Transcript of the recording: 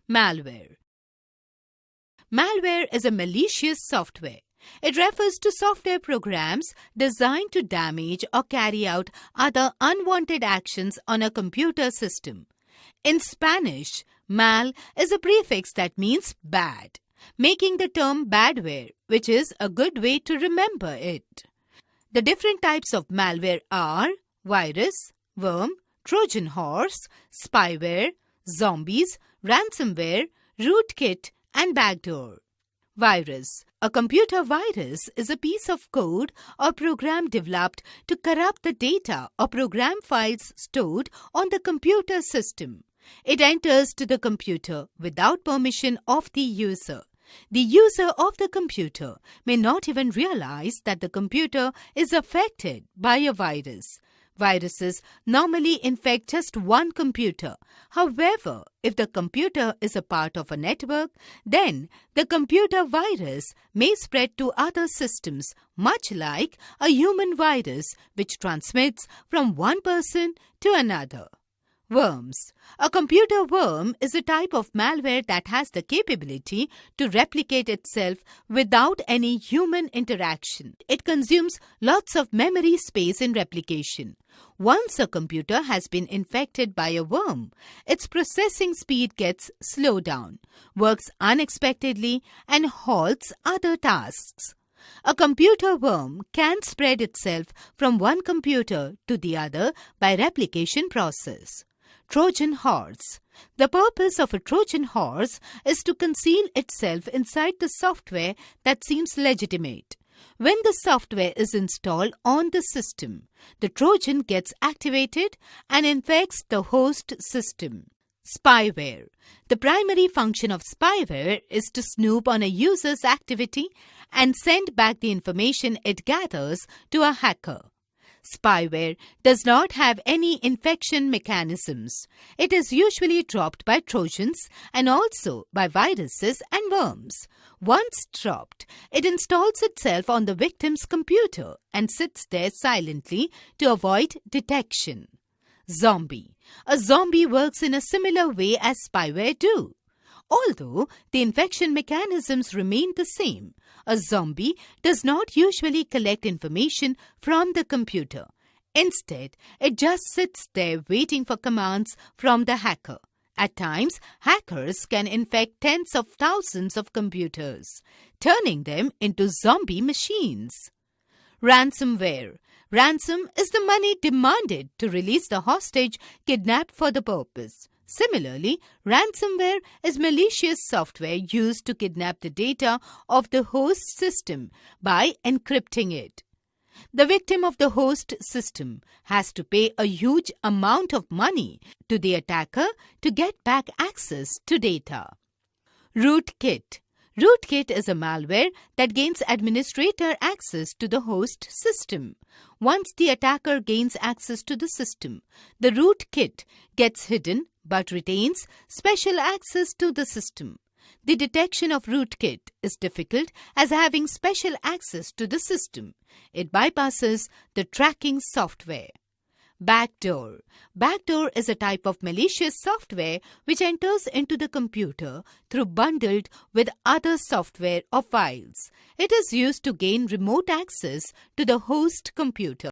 Malware. Malware is a malicious software. It refers to software programs designed to damage or carry out other unwanted actions on a computer system. In Spanish, mal is a prefix that means bad, making the term badware, which is a good way to remember it. The different types of malware are virus, worm, Trojan horse, spyware, zombies, ransomware, rootkit, and backdoor. Virus. A computer virus is a piece of code or program developed to corrupt the data or program files stored on the computer system. It enters to the computer without permission of the user. The user of the computer may not even realize that the computer is affected by a virus. Viruses normally infect just one computer. However, if the computer is a part of a network, then the computer virus may spread to other systems, much like a human virus which transmits from one person to another. Worms. A computer worm is a type of malware that has the capability to replicate itself without any human interaction. It consumes lots of memory space in replication. Once a computer has been infected by a worm, its processing speed gets slowed down, works unexpectedly, and halts other tasks. A computer worm can spread itself from one computer to the other by replication process. Trojan horse. The purpose of a Trojan horse is to conceal itself inside the software that seems legitimate. When the software is installed on the system, the Trojan gets activated and infects the host system. Spyware. The primary function of spyware is to snoop on a user's activity and send back the information it gathers to a hacker. Spyware does not have any infection mechanisms. It is usually dropped by Trojans and also by viruses and worms. Once dropped, it installs itself on the victim's computer and sits there silently to avoid detection. Zombie. A zombie works in a similar way as spyware do. Although the infection mechanisms remain the same, a zombie does not usually collect information from the computer. Instead, it just sits there waiting for commands from the hacker. At times, hackers can infect tens of thousands of computers, turning them into zombie machines. Ransomware. Ransom is the money demanded to release the hostage kidnapped for the purpose. Similarly, ransomware is malicious software used to kidnap the data of the host system by encrypting it. The victim of the host system has to pay a huge amount of money to the attacker to get back access to data. Rootkit. Rootkit is a malware that gains administrator access to the host system. Once the attacker gains access to the system, the rootkit gets hidden but retains special access to the system. The detection of rootkit is difficult as having special access to the system. It bypasses the tracking software. Backdoor. Backdoor is a type of malicious software which enters into the computer through bundled with other software or files. It is used to gain remote access to the host computer.